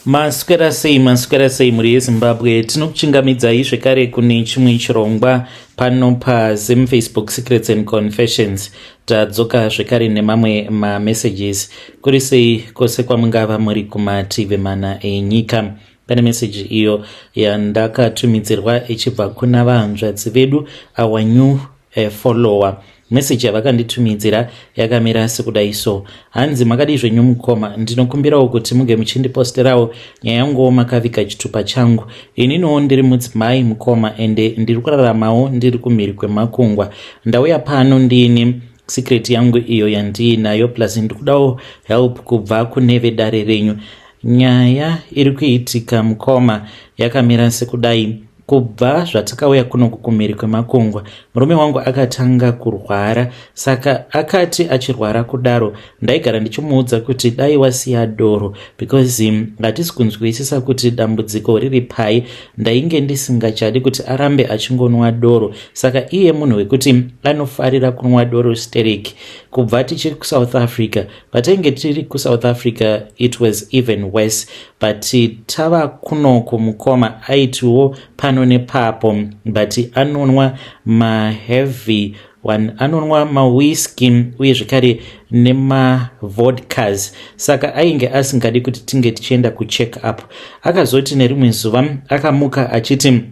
Maswera sei muri yeZimbabwe. Tinokuchingamidzai zvekare kune chimwe chirongwa pano paZim Facebook Secrets and Confessions. Tadzoka zvekare nemamwe messages. Kuri sei kwose kwamungava muri kumativi mana enyika. Pane message iyo yandakatumidzirwa ichibva kuna vahanzvadzi vedu, our new follower. Message yavakanditumidzira yakamira sekudai so: hanzi makadi zvenyu mukoma, ndinokumbirawo kuti muge muchindiposterawo nyaya yangu makavika chitupa changu. Ininiwo ndiri mudzimai mukoma ende ndiri kuraramawo ndiri kumhiri kwemakungwa. Ndauya pano ndini secret yangu iyo yandiinayo, plus ndikudawo help kubva kune vedare renyu. Nyaya iri kuitika mukoma yakamira sekudai: kubva zvatakauya kuno kumhiri kwemakungwa, murume wangu akatanga kurwara. Saka akati achirwara kudaro, ndaigara ndichimuudza kuti dai wasiya doro, because hatisi kunzwisisa kuti dambudziko riri pai. Ndainge ndisingachadi kuti arambe achingonwa doro, saka iye munhu wekuti anofarira kunwa doro stereki. Kubva tichiri kuSouth Africa, patainge tiri kuSouth Africa it was even worse, but tava kuno kumukoma aitiwo pano nepapo, but anonwa maheavy one, anonwa mawhisky uye zvekare nemavodkas. Saka ainge asingadi kuti tinge tichienda kucheck up. Akazoti nerimwe zuva akamuka achiti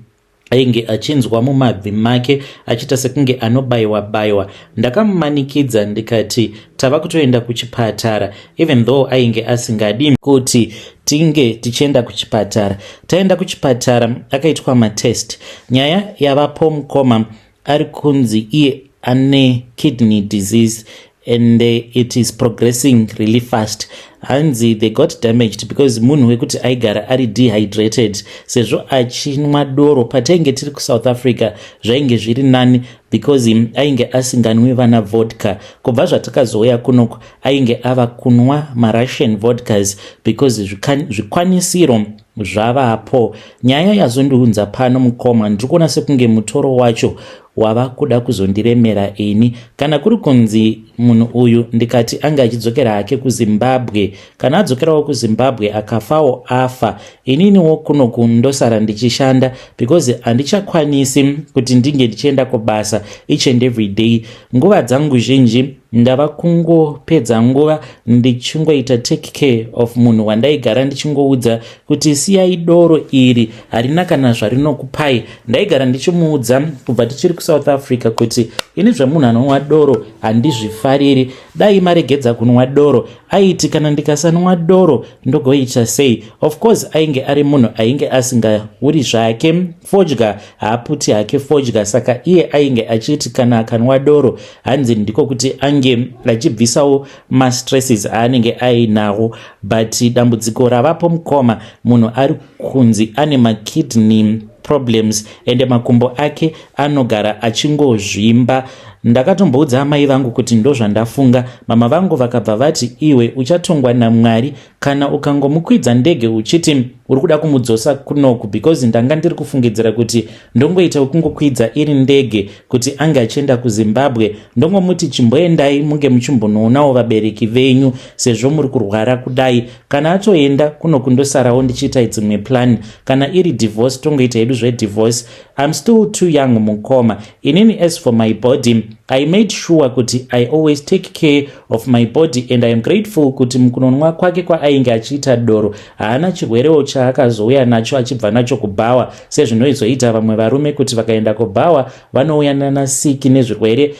ainge achinzwa mumabvi make achita sekunge anobayiwa. Ndakamumanikidza ndikati tava kutoenda kuchipatara, even though ainge asingadi kuti tinge tichienda kuchipatara. Taenda kuchipatara, akaitwa matest. Nyaya yavapo mukoma ari kunzi iye ane kidney disease and it is progressing really fast. Hanzi they got damaged because munhu wekuti aigara ari dehydrated, sezvo achinwa doro. Patainge tiri kuSouth Africa zvainge zviri nani because ainge asinganwi vana vodka. Kubva zvatakazouya kunoku ainge ava kunwa marussian vodkas because zvikwanisiro zvavapo. Nyaya yazondiunza pano mukoma, ndiri kuona sekunge mutoro wacho wava kuda kuzondiremera ini. Kana kuri kunzi munhu uyu ndikati anga achidzokera hake kuZimbabwe, kana adzokerawo kuZimbabwe akafawo afa, ininiwo kunoku ndosara ndichishanda because handichakwanisi kuti ndinge ndichienda kubasa each and every day. Nguva dzangu zhinji ndava kungopedza nguva ndichingoita take care of munhu wandaigara ndichingoudza kuti siyai doro iri, harina kana zvarinokupai. Ndaigara ndichimuudza kubva tichiri kuSouth Africa kuti ini zvemunhu anonwa doro handizvifariri. Dai maregedza kunwa doro. Aiti kana ndikasanwa doro ndogoita sei? Of course ainge ari munhu ainge asingauri zvake fodya, haaputi hake fodya. Saka iye ainge achiti kana akanwa doro hanzi ndiko kuti ange achibvisawo mastresses aanenge ainawo. But dambudziko ravapo mukoma, munhu ari kunzi ane makidney problems ende makumbo ake anogara achingozvimba. Ndakatomboudza amai vangu kuti ndo zvandafunga. Mama vangu vakabva vati iwe uchatongwa naMwari kana ukangomukwidza ndege uchiti uri kuda kumudzosa kunoku, because ndanga ndiri kufungidzira kuti ndongoita ukungokwidza iri ndege kuti ange achienda kuZimbabwe. Ndongomuti chimboendai munge muchimbonoonawo vabereki venyu sezvo muri kurwara kudai. Kana atoenda kunoku ndosarawo ndichiita dzimwe plan. Kana iri divorce tongoita hedu zvedivorce. I'm still too young mukoma. Inini as for my body, I made sure kuti I always take care of my body and I am grateful kuti mukunonwa kwake kwaainge achiita doro haana chirwerewo chaakazouya nacho achibva nacho kubhawa, sezvinoizoita vamwe varume kuti vakaenda kubhawa vanouya nanasiki nezvirwere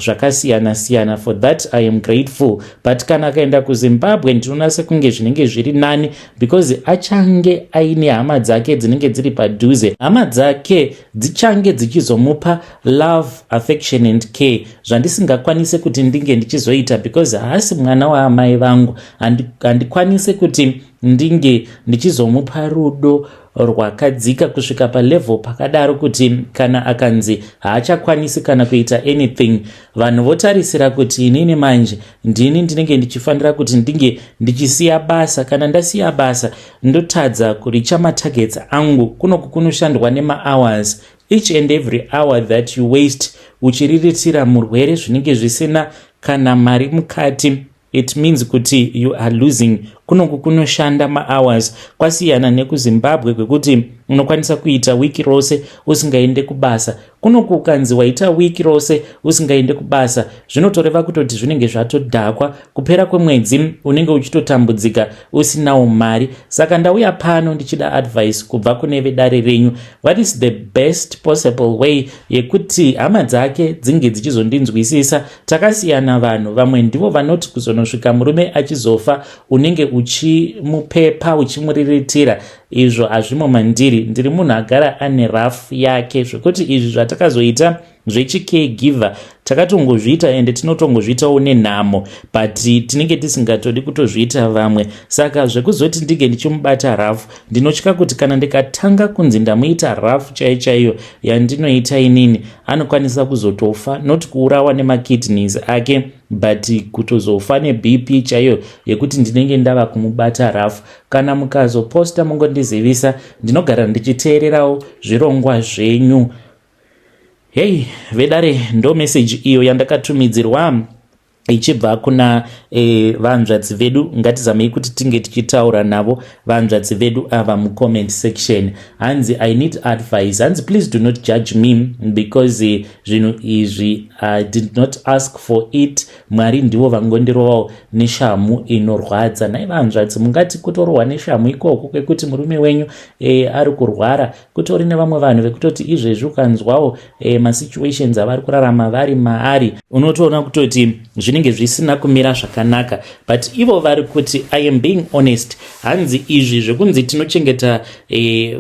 zvakasiyana siyana. For that I am grateful. But kana akaenda kuZimbabwe ndinoona sekunge zvinenge zviri nani because achange aine hama dzake dzinenge dziri padhuze. Hama dzake dzichange dzichizomupa love, affection and care zvandisingakwanise kuti ndinge ndichizoita because haasi mwana waamai vangu. Handikwanise kuti ndinge ndichizomupa rudo rwakadzika kusvika palevel pakadaro kuti kana akanzi haachakwanisi kana kuita anything, vanhu votarisira kuti inini manje ndini ndinenge ndichifanira kuti ndinge ndichisiya basa. Kana ndasiya basa ndotadza kuricha matargets angu. Kunoku kunoshandwa nema-hours. Each and every hour that you waste uchiriritira murwere zvinenge zvisina kana mari mukati it means kuti you are losing. Kunoku kunoshanda ma-hours kwasiyana nekuZimbabwe kwekuti unokwanisa kuita wiki rose usingaende kubasa. Kunoku ukanzi waita wiki rose usingaende kubasa zvinotoreva kutoti zvinenge zvatodhakwa, kupera kwemwedzi unenge uchitotambudzika usinawo mari. Saka ndauya pano ndichida advice kubva kune vedare renyu. What is the best possible way yekuti hama dzake dzinge dzichizondinzwisisa? Takasiyana vanhu, vamwe ndivo vanoti kuzonosvika murume achizofa unenge uchimupepa uchimuriritira. Izvo hazvimo mandiri. Ndiri munhu agara ane rafu yake, zvekuti izvi zvatakazoita zvechi-caregiver takatongozviita ende tinotongozviitawo nenhamo, but tinenge tisingatodi kutozviita vamwe. Saka zvekuzoti ndige ndichimubata rafu, ndinotya kuti kana ndikatanga kunzi ndamuita rafu chaiyo yandinoita inini, anokwanisa kuzotofa, not kuurawa nemakidneys ake, but kutozofa neBP chaiyo yekuti ndinenge ndava kumubata rafu. Kana mukazoposta mungondizivisa, ndinogara ndichiteererawo zvirongwa zvenyu. Hey, vedare, ndo message iyo yandakatumidzirwa ichibva kuna vanzvadzi vedu. Ngatizamei kuti tinge tichitaura navo vanzvadzi vedu ava mucomment section. Hanzi, I need advice. Hanzi, please do not judge me because zvinhu izvi I did not ask for it. Mwari ndivo vangondirovawo neshamu inorwadza. Nai vanzvadzi, mungati kutorohwa neshamu ikoko kwekuti murume wenyu ari kurwara, kutori nevamwe vanhu vekutoti izvezvi ukanzwawo masituations avari kurarama vari maari, unotoona kutoti zvinenge zvisina kumira zvakanaka, but ivo vari kuti I am being honest. Hanzi, izvi zvekunzi tinochengeta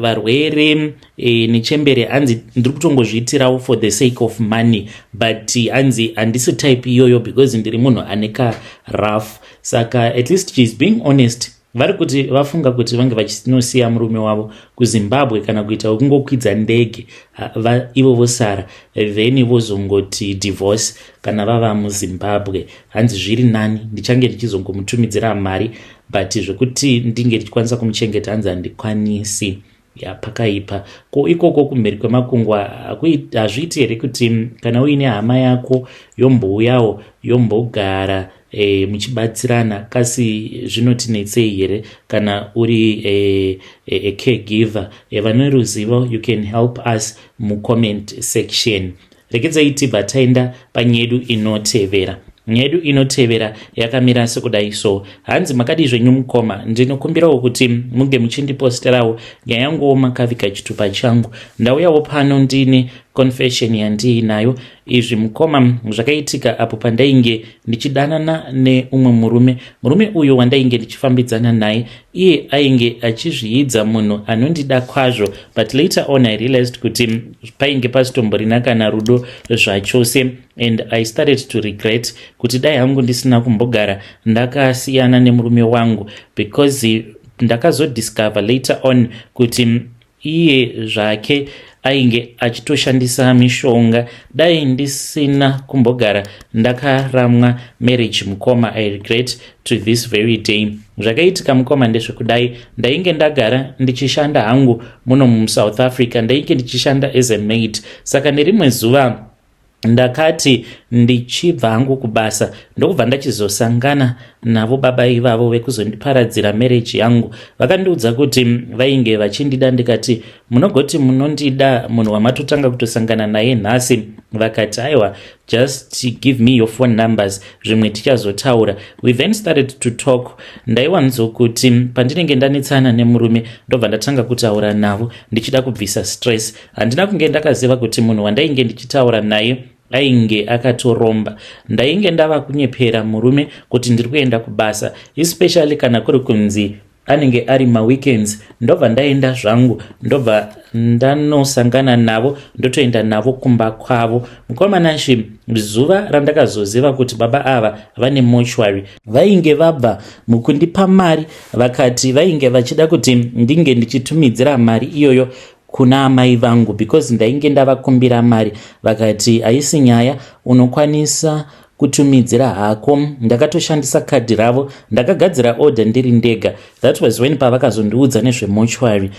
varwere nechembere, hanzi ndiri kutongozviitirawo for the sake of money, but hanzi handisi type iyoyo because ndiri munhu aneka rough. Saka at least she is being honest. Vari kuti vafunga kuti vange vachinosiya murume wavo kuZimbabwe kana kuita kungokwidza ndege ivo vosara, then vozongoti divorce kana vava muZimbabwe. Hanzi zviri nani, ndichange ndichizongomutumidzira mari, but zvekuti ndinge ndichikwanisa kumuchengeta hanzi handikwanisi. Pakaipa ko ikoko kumheri kwemakungwa hazviiti here kuti kana uine hama yako yombouyawo yombogara muchibatsirana, kasi zvinotinetsei here kana uri caregiver? Vane ruzivo, you can help us mucomment section. Rekedzai tibva taenda panyedu inotevera. Nyedu inotevera yakamira sekudai so. Hanzi, makadi zvenyu mukoma, ndinokumbirawo kuti munge muchindiposterawo nyaya yangu makavika chitupa changu. Ndauyawo pano ndine confession yandiinayo. Izvi mukoma zvakaitika apo pandainge ndichidanana neumwe murume uyo wandainge ndichifambidzana naye. Iye ainge achizviidza munhu anondida kwazvo, but later on I realized kuti painge pasitomborina kana rudo zvachose, and I started to regret kuti dai hangu ndisina kumbogara ndakasiyana nemurume wangu, because ndakazodiscover later on kuti iye zvake ainge achitoshandisa mishonga. Dai ndisina kumbogara ndakaramwa marriage mukoma. I regret to this very day. Zvakaitika mukoma ndezvekudai, ndainge ndagara ndichishanda hangu muno muSouth Africa, ndainge ndichishanda as a maid. Saka nerimwe zuva ndakati ndichibva hangu kubasa ndokubva ndachizosangana navo baba ivavo vekuzondiparadzira marriage yangu. Vakandiudza kuti vainge vachindida, ndikati munogoti munondida munhu wamatotanga kutosangana naye nhasi? Vakati aiwa, just give me your phone numbers, zvimwe tichazotaura. We then started to talk. Ndaiwanzokuti pandinenge ndanetsana nemurume ndobva ndatanga kutaura navo ndichida kubvisa stress. Handina kunge ndakaziva kuti munhu wandainge ndichitaura naye ainge akatoromba. Ndainge ndava kunyepera murume kuti ndiri kuenda kubasa, especially kana kuri kunzi anenge ari maweekends. Ndobva ndaenda zvangu, ndobva ndanosangana navo, ndotoenda navo kumba kwavo. Mukomanashi, zuva randakazoziva kuti baba ava vane mortuary, vainge vabva mukundipa mari. Vakati vainge vachida kuti ndinge ndichitumidzira mari iyoyo kuna amai vangu, because ndainge ndavakumbira mari. Vakati haisi nyaya, unokwanisa kutumidzira hako. Ndakatoshandisa kadhi ravo, ndakagadzira order ndiri ndega. That was when pavakazondiudza nezvemochuary.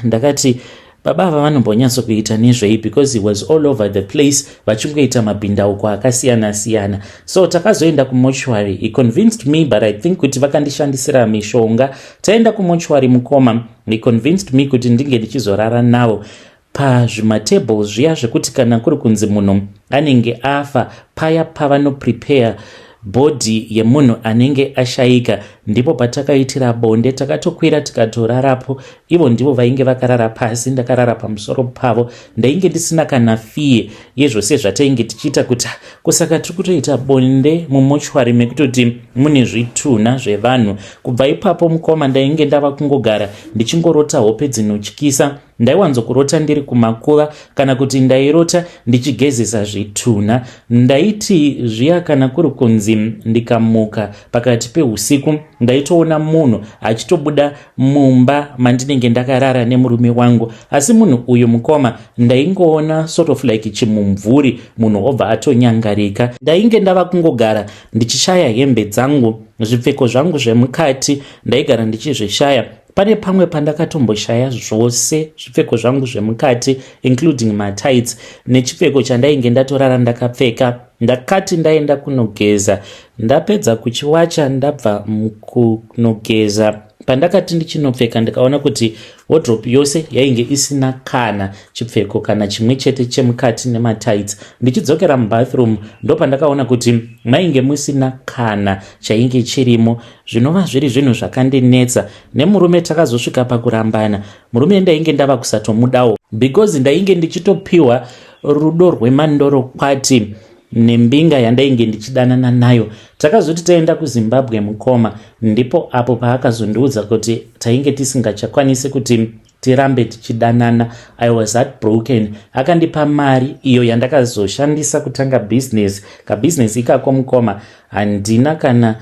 Ndakati baba ava vanombonyatsokuita nezvei because he was all over the place vachingoita mabhindauko akasiyana-siyana. So takazoenda kumochwari. He convinced me, but I think kuti vakandishandisira mishonga. Taenda kumochwari mukoma. He convinced me kuti ndinge ndichizorara navo pazvimatables zviya zvekuti kana kuri kunzi munhu anenge afa paya pavanoprepare bhodhi yemunhu anenge ashayika, ndipo patakaitira bonde takatokwira tikatorarapo. Ivo ndivo vainge vakarara pasi, ndakarara pamusoro pavo. Ndainge ndisina kana fee yezvose zvatainge tichiita kuti kusaka tiri kutoita bonde mumochwari mekutoti mune zvitunha zvevanhu. Kubva ipapo mukoma ndainge ndava kungogara ndichingorota hope dzinotyisa. Ndaiwanzokurota ndiri kumakuva kana kuti ndairota ndichigezesa zvitunha. Ndaiti zviya kana kuri kunzi ndikamuka pakati peusiku ndaitoona munhu achitobuda mumba mandinenge ndakarara nemurume wangu, asi munhu uyu mukoma ndaingoona sort of like chimumvuri, munhu obva atonyangarika. Ndainge ndava kungogara ndichishaya hembe dzangu, zvipfeko zvangu zvemukati ndaigara ndichizvishaya. Pane pamwe pandakatomboshaya zvose zvipfeko zvangu zvemukati including matights nechipfeko chandainge ndatorara ndakapfeka. Ndakati ndaenda kunogeza, ndapedza kuchiwacha ndabva mukunogeza. Pandakati ndichinopfeka ndikaona kuti wardrobe yose yainge isina kana chipfeko kana chimwe chete chemukati nematights. Ndichidzokera mubathroom ndopandakaona kuti mainge musina kana chainge chirimo. Zvinova zviri zvinhu zvakandinetsa. Nemurume takazosvika pakurambana. Murume ndainge ndava kusatomudawo because ndainge ndichitopiwa rudo rwemandoro kwati nembinga yandainge ndichidanana nayo. Takazoti taenda kuZimbabwe mukoma, ndipo apo paakazondiudza kuti tainge tisingachakwanisi kuti tirambe tichidanana. I was heartbroken. Akandipa mari iyo yandakazoshandisa kutanga business. Kabusiness ikako mukoma handina kana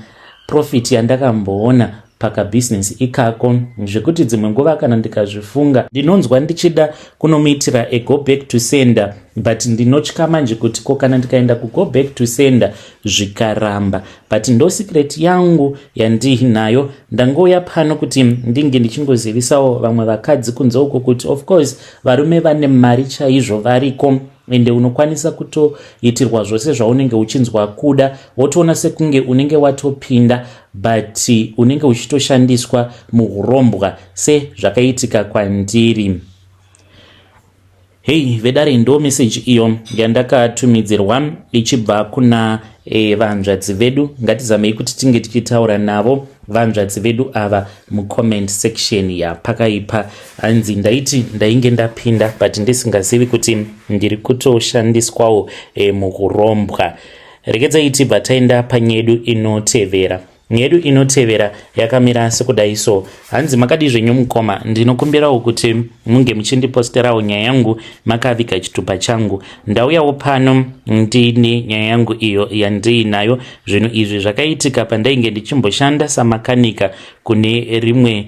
profit yandakamboona pakabusiness ikako, zvekuti dzimwe nguva kana ndikazvifunga ndinonzwa ndichida kunomuitira a go back to sender, but ndinotya manje kuti ko kana ndikaenda ku go back to sender zvikaramba. But ndo secret yangu yandinayo. Ndangouya pano kuti ndinge ndichingozivisawo vamwe vakadzi kunze uko kuti of course varume vane mari chaizvo variko, ende unokwanisa kutoitirwa zvose zvaunenge uchinzwa kuda, wotoona sekunge unenge watopinda but unenge uchitoshandiswa muurombwa sezvakaitika kwandiri. Hey vedare, ndo message iyo yandakatumidzirwa ichibva kuna vanzvadzi vedu. Ngatizamei kuti tinge tichitaura navo vanzvadzi vedu ava mucomment section yapakaipa. Hanzi ndaiti ndainge ndapinda but ndisingazivi kuti ndiri kutoshandiswawo mukurombwa. Regedzai tibva taenda panyedu inotevera. Nyedu inotevera yakamira sekudai so. Hanzi makadi zvenyu mukoma, ndinokumbirawo kuti munge muchindiposterawo nyaya yangu makaviga chitupa changu. Ndauyawo pano ndine nyaya yangu iyo yandiinayo. Zvinhu izvi zvakaitika pandainge ndichimboshanda samakanika kune rimwe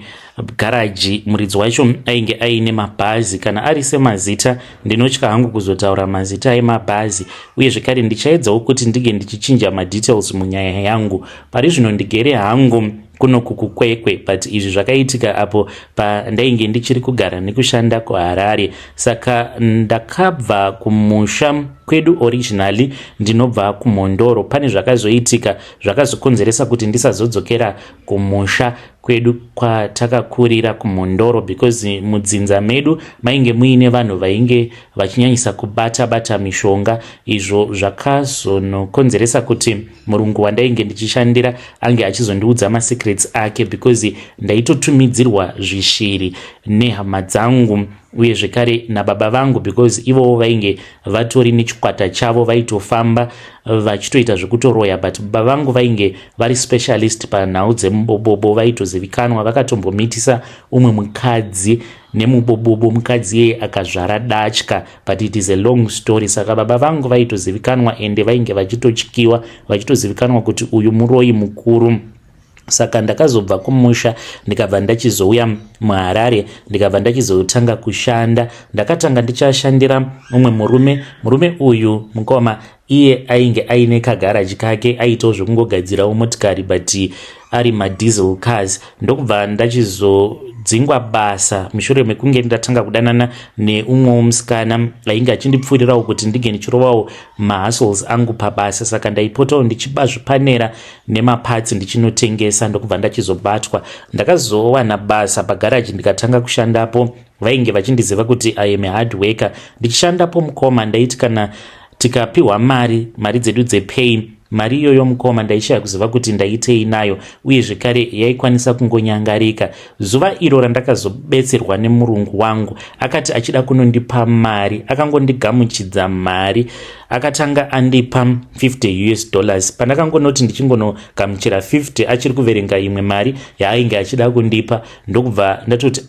garaji. Muridzi wacho ainge aine mabhazi. Kana ari semazita ndinotya hangu kuzotaura mazita emabhazi, uye zvekare ndichaedzawo kuti ndige ndichichinja madetails munyaya yangu. Pari zvino ndigere hangu kuno kukukwekwe, but izvi zvakaitika apo pandainge ndichiri kugara nekushanda kuHarare. Saka ndakabva kumusha kwedu originally ndinobva kuMhondoro. Pane zvakazoitika zvakazokonzeresa kuti ndisazodzokera kumusha kwedu kwatakakurira kuMhondoro, because mudzinza medu mainge muine vanhu vainge vachinyanyisa kubata mishonga. Izvo zvakazonokonzeresa kuti murungu wandainge ndichishandira ange achizondiudza masecrets ake, because ndaitotumidzirwa zvishiri nehama dzangu uye zvekare nababa vangu, because ivo vainge vatori nechikwata chavo vaitofamba vachitoita zvekutoroya. But baba vangu vainge vari specialist panhau dzemubobobo, vaitozivikanwa. Vakatombomitisa umwe mukadzi nemubobobo, mukadzi yeye akazvara datya, but it is a long story. Saka baba vangu vaitozivikanwa ende vainge vachitotyiwa, vachitozivikanwa kuti uyu muroyi mukuru. Saka ndakazobva kumusha ndikabva ndachizouya muHarare ndikabva ndachizotanga kushanda. Ndakatanga ndichashandira mumwe murume uyu mukoma iye ainge aine kagaraji kake aitawo zvekungogadzirawo motikari but ari madiesel cars. Ndokubva ndachizodzingwa basa mushure mekunge ndatanga kudanana neumwewo musikana ainge achindipfuurirawo kuti ndige ndichirovawo mahustles angu pabasa. Saka ndaipotawo ndichiba zvipanera nemapatsi ndichinotengesa. Ndokubva ndachizobatwa ndakazowana basa pagaraji ndikatanga kushandapo. Vainge vachindiziva kuti I am a hard worker. Ndichishandapo mukoma ndaiti kana tikapiwa mari dzedu dzepay, mari iyoyo mukoma ndaishaya kuziva kuti ndaitei nayo uye zvekare yaikwanisa kungonyangarika. Zuva iro randakazobetserwa nemurungu wangu akati achida kunondipa mari, akangondigamuchidza mari, akatanga andipa $50. Pandakangonoti ndichingonogamuchira 50 achiri kuverenga imwe mari yaainge achida kundipa, ndokubva ndatoti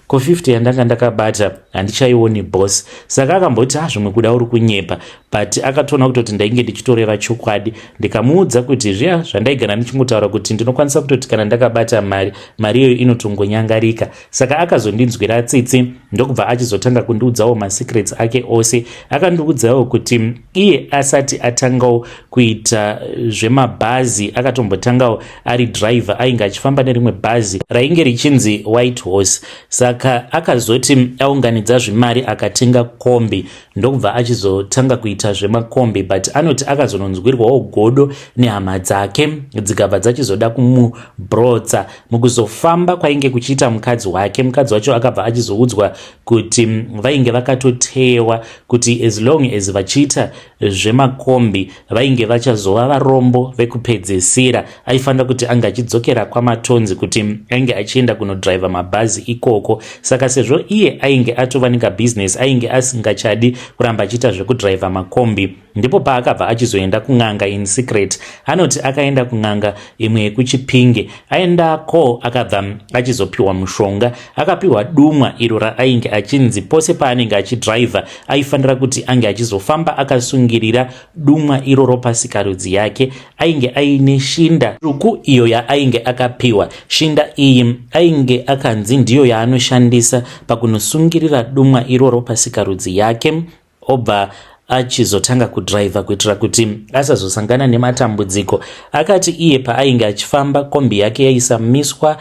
ko 50 yandanga ndakabata handichaioni boss. Saka akamboti zvimwe kuda uri kunyepa, but akatoona kutoti ndainge ndichitoreva chokwadi. Ndikamuudza kuti zviya zvandaigara ndichingotaura kuti ndinokwanisa kutoti kana ndakabata mari iyoyo inotongonyangarika. Saka akazondinzwira tsitsi ndokubva achizotanga kundiudzawo masecrets ake ose. Akandiudzawo kuti iye asati atangawo kuita zvemabhazi akatombotangawo ari driver, ainge achifamba nerimwe bhazi rainge richinzi White Horse. Saka akazoti aunganidza zvimari akatenga kombi, ndokubva achizotanga kuita zvemakombi. But anoti akazononzwirwawo godo nehama dzake dzikabva dzachizoda kumubrotsa mukuzofamba kwainge kuchiita mukadzi wacho akabva achizoudzwa kuti vainge vakatotewa kuti as long as vachiita zvemakombi vainge vachazova varombo vekupedzisira. Aifanira kuti anga achidzokera kwamatonzi kuti ainge achienda kunodriva mabhazi ikoko. Saka sezvo iye ainge atovanika business, ainge asingachadi kuramba achiita zvekudriva makombi, ndipo paakabva achizoenda kun'anga in secret. Anoti akaenda kun'anga imwe yekuChipinge, aendako akabva achizopiwa mushonga, akapiwa dumwa iro raainge achinzi pose paanenge achidriva aifanira kuti ange achizofamba akasungirira dumwa iroro pasikarudzi yake. Ainge aine shinda tsvuku iyo yaainge akapiwa. Shinda iyi ainge akanzi ndiyo yaanoshandisa pakunosungirira dumwa iroro pasikarudzi yake, obva achizotanga kudriva kuitira kuti asazosangana nematambudziko. Akati iye paainge achifamba kombi yake yaisamiswa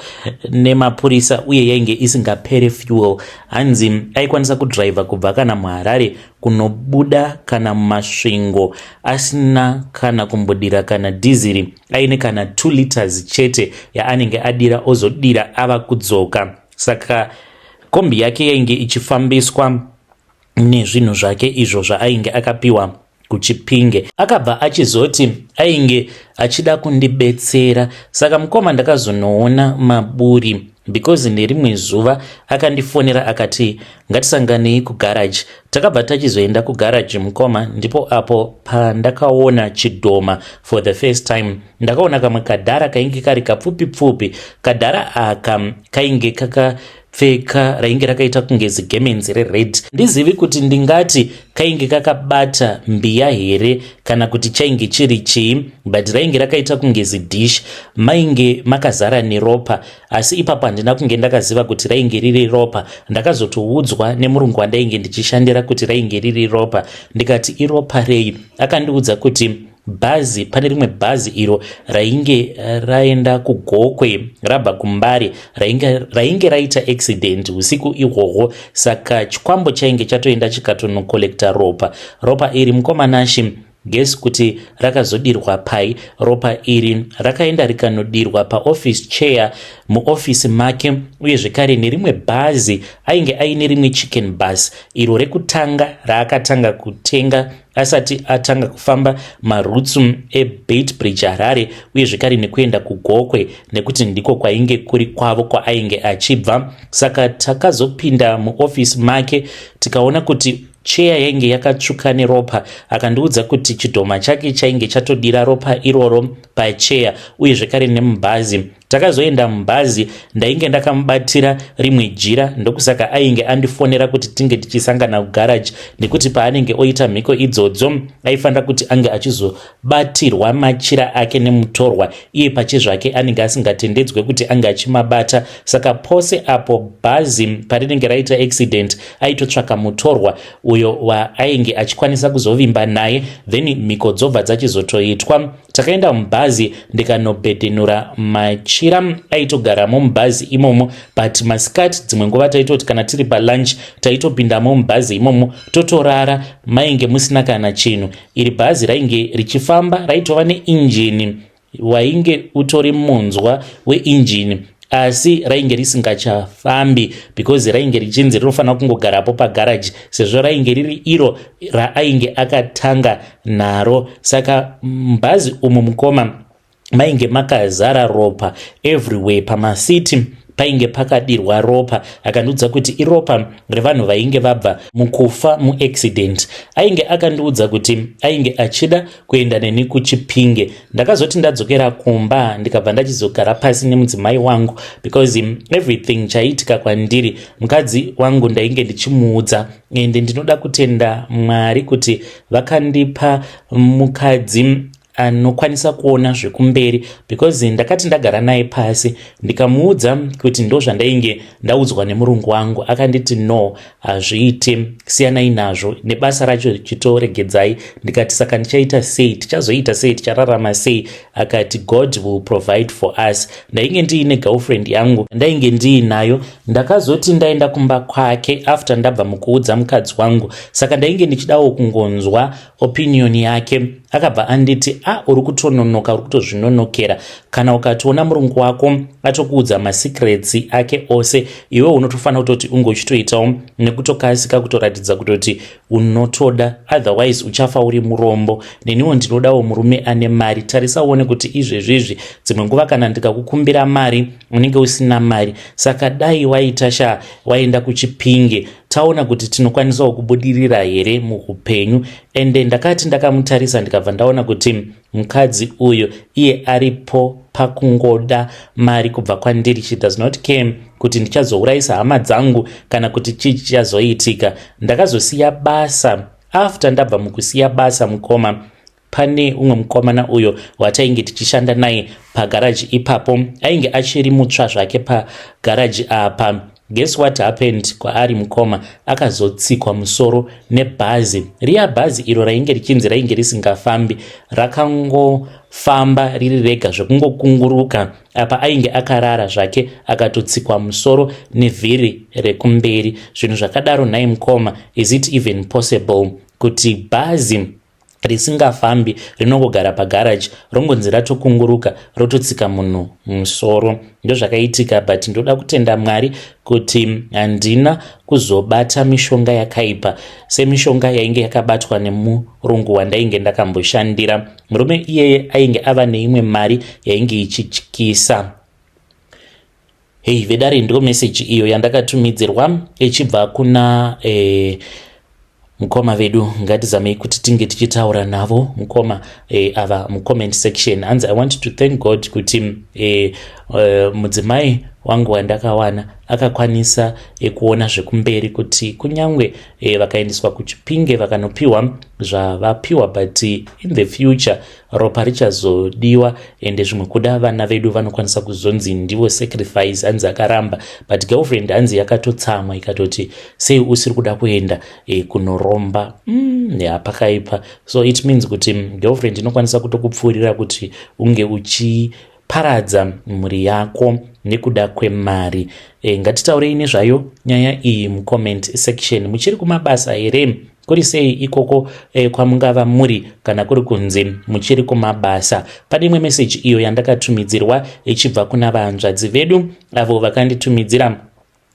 nemapurisa uye yainge isingapere fuel. Hanzi aikwanisa kudriva kubva kana muHarare kunobuda kana mumasvingo asina kana kumbodira kana dhiziri, aine kana 2 liters chete yaanenge adira ozodira ava kudzoka. Saka kombi yake yainge ichifambiswa nezvinhu zvake izvo zvaainge akapiwa kuChipinge. Akabva achizoti ainge achida kundibetsera. Saka mukoma ndakazonoona maburi because nerimwe zuva akandifonera akati ngatisanganei kugaraji. Takabva tachizoenda kugaraji mukoma, ndipo apo pandakaona Chidhoma for the first time. Ndakaona kamwe kadhara kainge kari kapfupi. Kadhara aka kainge kakapfeka rainge rakaita kunge zigemenzi rered. Ndizivi kuti ndingati kainge kakabata mbiya here kana kuti chainge chiri chii, but rainge rakaita kunge zidish, mainge makazara neropa. Asi ipapo handina kunge ndakaziva kuti rainge riri ropa. Ndakazotoudzwa nemurungu wandainge ndichishandira kuti rainge riri ropa. Ndikati iropa rei? Akandiudza kuti bhazi, pane rimwe bhazi iro rainge raenda kuGokwe rabva kuMbare rainge raita accident usiku ihwohwo. Saka chikwambo chainge chatoenda chikatonokolekta ropa iri mukoma nashi. Guess kuti rakazodirwa pai. Ropa iri rakaenda rikanodirwa paoffice chair muoffice make, uye zvekare nerimwe bhazi ainge aine rimwe chicken bus iro rekutanga raakatanga kutenga asati atanga kufamba marutsu eBeitbridge Harare, uye zvekare nekuenda kuGokwe nekuti ndiko kwainge kuri kwavo kwaainge achibva. Saka takazopinda muoffice make tikaona kuti cheya yainge yakatsvuka neropa. Akandiudza kuti Chidhoma chake chainge chatodira ropa iroro pacheya uye zvekare nemubhazi takazoenda mubhazi ndainge ndakamubatira rimwe jira, ndokusaka ainge andifonera kuti tinge tichisangana kugaraji, nekuti paanenge oita mhiko idzodzo aifanira kuti ange achizobatirwa machira ake nemutorwa iye pachezvake anenge asingatendedzwe kuti ange achimabata. Saka pose apo bhazi parinenge raita accident aitotsvaka mutorwa uyo waainge achikwanisa kuzovimba naye, then mhiko dzobva dzachizotoitwa. Takaenda mubhazi ndikanobhedhenura machira aitogaramo mubhazi imomo, but masikati dzimwe nguva taitoti kana tiri palunch taitopindamo mubhazi imomo totorara, mainge musina kana chinhu. Iri bhazi rainge richifamba raitova neinjini wainge utori munzwa weinjini, asi rainge risingachafambi because rainge richinzi rinofanira kungogarapo pagaraji sezvo rainge riri iro raainge akatanga naro. Saka mubhazi umu mukoma mainge makazara ropa everywhere, pamasiti painge pakadirwa ropa. Akandiudza kuti iropa revanhu vainge vabva mukufa muaccident. Ainge akandiudza kuti ainge achida kuenda neni kuChipinge. Ndakazoti ndadzokera kumba ndikabva ndachizogara pasi nemudzimai wangu because everything chaitika kwandiri mukadzi wangu ndainge ndichimuudza, ende ndinoda kutenda Mwari kuti vakandipa mukadzi anokwanisa kuona zvekumberi, because ndakati ndagara naye pasi ndikamuudza kuti ndo zvandainge ndaudzwa nemurungu wangu, akanditi no, hazviite, siyanai nazvo, nebasa racho chitoregedzai. Ndikati saka ndichaita sei, tichazoita sei, tichararama sei? Akati God will provide for us. Ndainge ndiine girlfriend yangu ndainge ndiinayo, ndakazoti ndaenda kumba kwake after ndabva mukuudza mukadzi wangu, saka ndainge ndichidawo kungonzwa opinion yake. Akabva anditi uri kutononoka, uri kutozvinonokera. Kana ukationa murungu wako atokuudza masecrets ake ose, iwe unotofanira kutoti unge uchitoitawo nekutokasika kutoratidza kutoti unotoda, otherwise uchafa uri murombo. Neniwo ndinodawo murume ane mari. Tarisa uone kuti izvezvizvi dzimwe nguva kana ndikakukumbira mari unenge usina mari. Saka dai waita waenda kuChipinge taona kuti tinokwanisawo kubudirira here muupenyu. Ende ndakati ndakamutarisa ndikabva ndaona kuti mukadzi uyu iye aripo pakungoda mari kubva kwandiri. She does not care kuti ndichazourayisa hama dzangu kana kuti chichazoitika. Ndakazosiya basa. After ndabva mukusiya basa mukoma, pane umwe mukomana uyo watainge tichishanda naye pagaraji ipapo, ainge achiri mutsva zvake pagaraji apa. Guess what happened kwaari mukoma? Akazotsikwa musoro nebhazi. Riya bhazi iro rainge richinzi rainge risingafambi rakangofamba riri rega zvekungokunguruka. Apa ainge akarara zvake akatotsikwa musoro nevhiri rekumberi. Zvinhu zvakadaro naye mukoma, is it even possible kuti bhazi risingafambi rinongogara pagaraji rongonzi ratokunguruka rototsika munhu musoro? Ndo zvakaitika, but ndoda kutenda Mwari kuti handina kuzobata mishonga yakaipa semishonga yainge yakabatwa nemurungu wandainge ndakamboshandira. Murume iyeye ainge ava neimwe mari yainge ichityisa. Hey vedare, ndo message iyo yandakatumidzirwa ichibva kuna mukoma vedu. Ngatizamei kuti tinge tichitaura navo mukoma ava mucomment section. Hanzi I want to thank God kuti mudzimai wangu wandakawana akakwanisa kuona zvekumberi, kuti kunyangwe vakaendeswa kuChipinge vakanopiwa zvavapiwa, but in the future ropa richazodiwa, ende zvimwe kuda vana vedu vanokwanisa kuzonzi ndivo sacrifice. Hanzi akaramba, but girlfriend hanzi yakatotsamwa ikatoti sei usiri kuda kuenda kunoromba. Pakaipa. So it means kuti girlfriend inokwanisa kutokupfuurira kuti unge uchiparadza mhuri yako nekuda kwemari. Ngatitaurei nezvayo nyaya iyi mucomment section. Muchiri kumabasa here? Kuri sei ikoko kwamungava muri kana kuri kunze muchiri kumabasa? Pane imwe message iyo yandakatumidzirwa ichibva kuna vanzvadzi vedu avo vakanditumidzira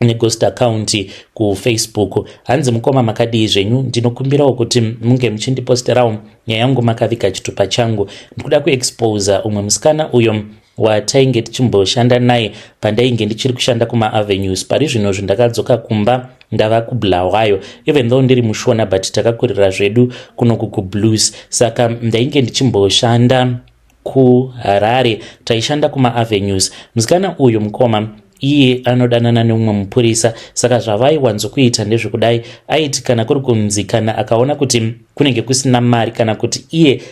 neghost account kuFacebook. Hanzi mukoma makadii zvenyu? Ndinokumbirawo kuti munge muchindiposterawo nyaya yangu makaviga chitupa changu. Ndikuda kuexposa umwe musikana uyo watainge tichimboshanda naye pandainge ndichiri kushanda kumaAvenues. Pari zvino zvindakadzoka kumba ndava kuBulawayo, even though ndiri mushona but takakurira zvedu kuno kuBlues. Saka ndainge ndichimboshanda kuHarare taishanda kumaAvenues. Musikana uyu mukoma iye anodanana neumwe mupurisa, saka zvavaiwanzokuita ndezvekudai aiti kana kuri kunzi kana akaona kuti kunenge kusina mari kana kuti iye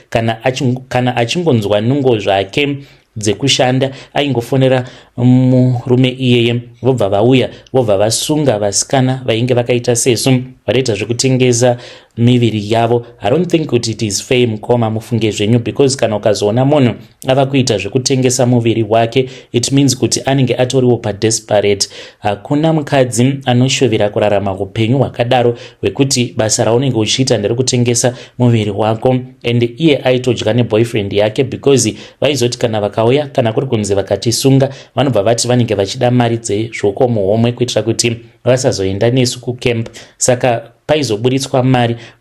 kana achingonzwa nungo zvake dzekushanda aingofonera murume iyeye, vobva vauya vobva vasunga vasikana vainge vakaita sesu vanoita zvekutengesa miviri yavo. I don't think kuti it is fair mukoma mufunge zvenyu, because kana ukazoona munhu ava kuita zvekutengesa muviri wake it means kuti anenge atoriwo padesperate. Hakuna mukadzi anoshovera kurarama upenyu hwakadaro hwekuti basa raunenge uchiita nderekutengesa muviri wako. And iye aitodya neboyfriend yake because vaizoti kana vakauya kana kuri kunzi vakatisunga vanobva vati vanenge vachida mari dzezvoko muhomwe kuitira kuti vasazoenda nesu kucamp. Saka paizoburitswa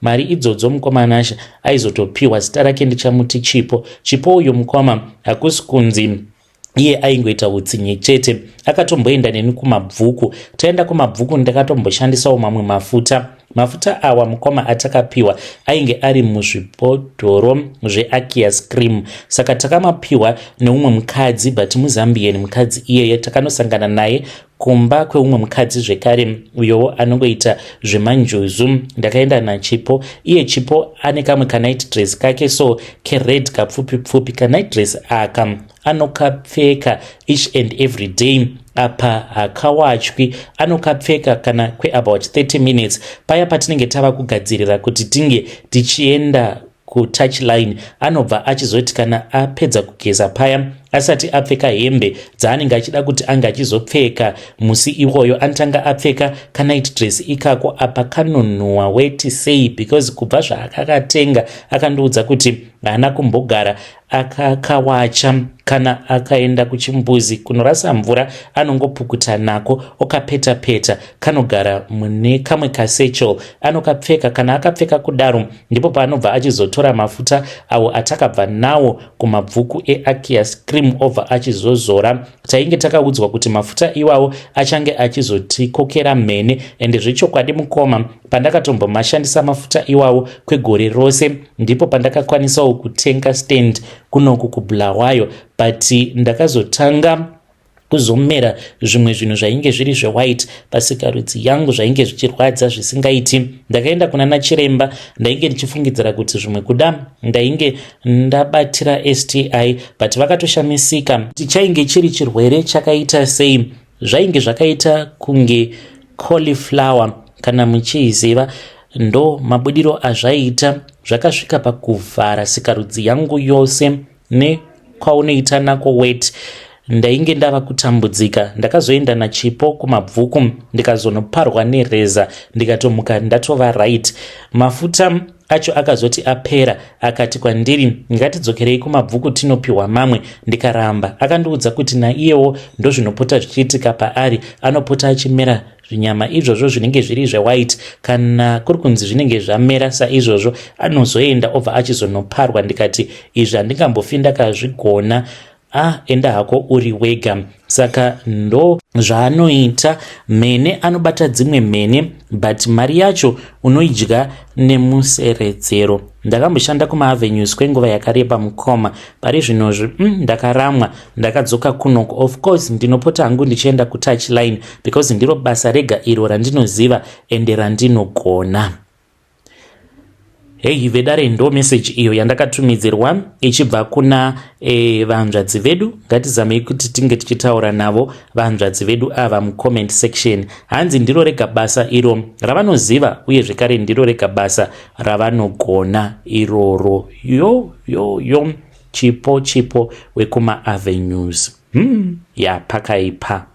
mari idzodzo mukoma Nasha aizotopiwa. Zita rake ndichamuti Chipo uyu mukoma hakusi kunzi iye aingoita utsinye chete, akatomboenda neni kumabvuku. Taenda kumabvuku ndakatomboshandisawo mamwe mafuta awa mukoma atakapiwa ainge ari muzvibhodhoro zveAkias cream. Saka takamapiwa neumwe mukadzi but muZambian mukadzi iyeye takanosangana naye kumba kweumwe mukadzi zvekare uyowo anongoita zvemanjuzu. Ndakaenda naChipo. Iye Chipo ane kamwe kanight dress kake so kered kapfupi pfupi. Kanight dress aka anokapfeka each and every day. Apa hakawachwi, anokapfeka kana kweabout 30 minutes paya patinenge tava kugadzirira kuti tinge tichienda kutouchline. Anobva achizoti kana apedza kugeza paya asati apfeka hembe dzaanenge achida kuti anga achizopfeka musi iwoyo anotanga apfeka kanight dress ikako. Apa kanonhuwa weti sei because kubva zvaakakatenga akandoudza kuti haana kumbogara akakawacha kana akaenda kuchimbuzi kunorasa mvura anongopukuta nako okapeta kanogara mune kamwe kasechel anokapfeka. Kana akapfeka kudaro ndipo paanobva achizotora mafuta awo atakabva nawo kumabvuku eAkias cream obva achizozora. Tainge takaudzwa kuti mafuta iwawo achange achizotikokera mhene, ende zvechokwadi mukoma pandakatombomashandisa mafuta iwawo kwegore rose ndipo pandakakwanisawo kutenga stand kunoku kuBulawayo, but ndakazotanga kuzomera zvimwe zvinhu zvainge zviri zvewhite pasikarudzi yangu zvainge zvichirwadza zvisingaiti. Ndakaenda kuna nachiremba, ndainge ndichifungidzira kuti zvimwe kuda ndainge ndabatira STI but vakatoshamisika kuti chainge chiri chirwere chakaita sei. Zvainge zvakaita kunge cauliflower kana muchiiziva, ndo mabudiro azvaita zvakasvika pakuvhara sikarudzi yangu yose nekwaunoita nako wet. Ndainge ndava kutambudzika. Ndakazoenda naChipo kumabvuku ndikazonoparwa nereza ndikatomuka ndatova right. Mafuta acho akazoti apera akati kwandiri ngatidzokerei kumabvuku tinopiwa mamwe. Ndikaramba. Akandiudza kuti naiyewo ndozvinopota zvichiitika paari, anopota achimera zvinyama izvozvo zvinenge zviri zvewhite kana kuri kunzi zvinenge zvamera saizvozvo anozoenda obva achizonoparwa. Ndikati izvi handingambofi ndakazvigona. Enda hako uri wega. Saka ndo zvaanoita. Mhene anobata dzimwe mhene but mari yacho unoidya nemuseredzero. Ndakamboshanda kumaAvenues kwenguva yakareba mukoma. Pari zvinozvi ndakaramwa ndakadzoka kunoko. Of course ndinopota hangu ndichienda kutouchline because ndiro basa rega iro randinoziva ende randinogona. Hey vedare ndo message iyo yandakatumidzirwa ichibva kuna vanzvadzi vedu. Ngatizamei kuti tinge tichitaura navo vanzvadzi vedu ava mucomment section. Hanzi ndiro rega basa iro ravanoziva uye zvekare ndiro rega basa ravanogona iroro. Yo Chipo wekumaAvenues. Pakaipa.